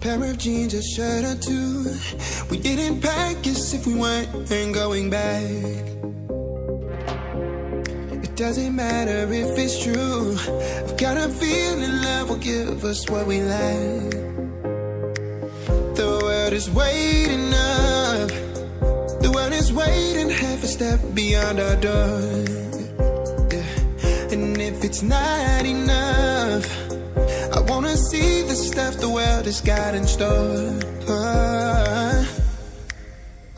pair of jeans, a shirt or two. We didn't pack as if we weren't going back. It doesn't matter if it's true. I've got a feeling love will give us what we lack. The world is waiting up. The world is waiting half a step beyond our door. Yeah. And if it's not enough, I wanna see the stuff the world has got in store.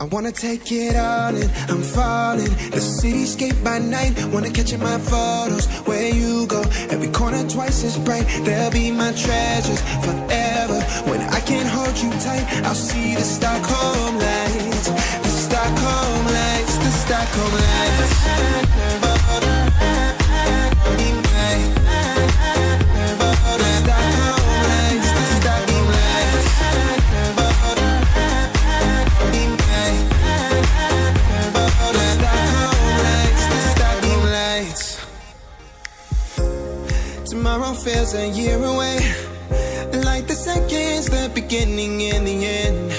I wanna take it all in, I'm falling. The cityscape by night, wanna catch in my photos. Where you go, every corner twice as bright. They'll be my treasures forever. When I can't hold you tight, I'll see the Stockholm lights. The Stockholm lights, the Stockholm lights. Tomorrow feels a year away, like the seconds, the beginning and the end.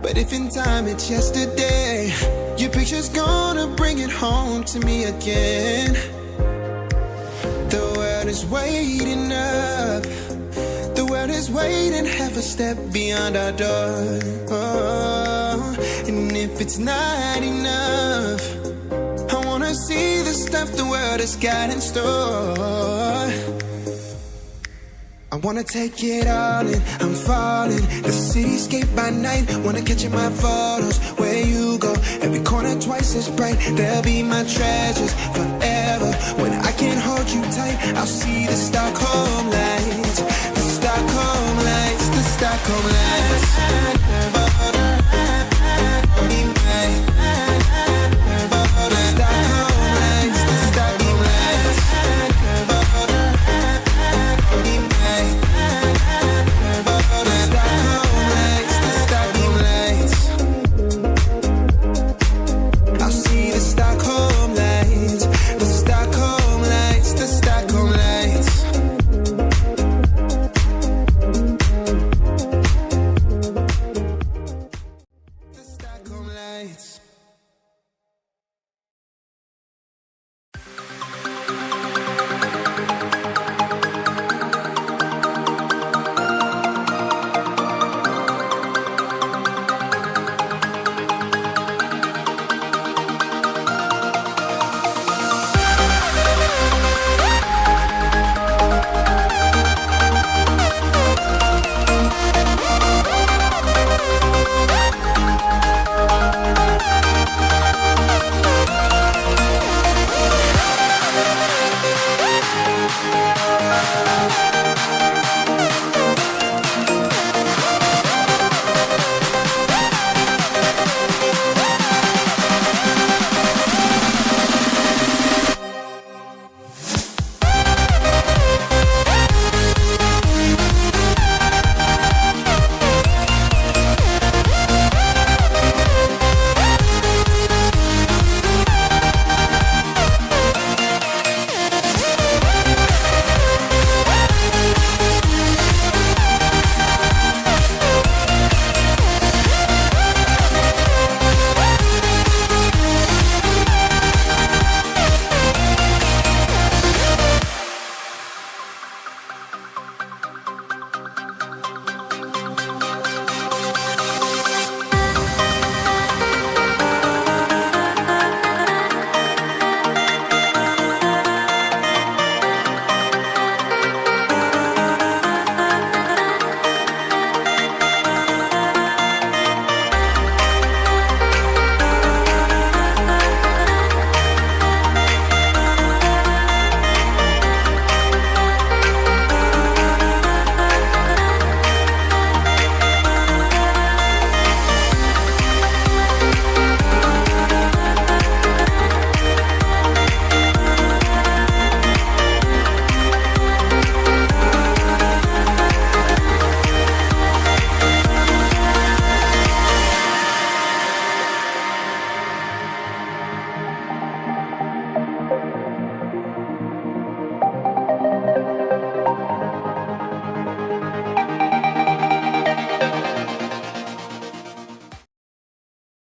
But if in time it's yesterday, your picture's gonna bring it home to me again. The world is waiting up. The world is waiting half a step beyond our door. And if it's not enough, I wanna see the stuff the world has got in store. I wanna take it all in, I'm falling. The cityscape by night, wanna catch in my photos. Where you go, every corner twice as bright. They'll be my treasures forever. When I can't hold you tight, I'll see the Stockholm lights. The Stockholm lights, the Stockholm lights.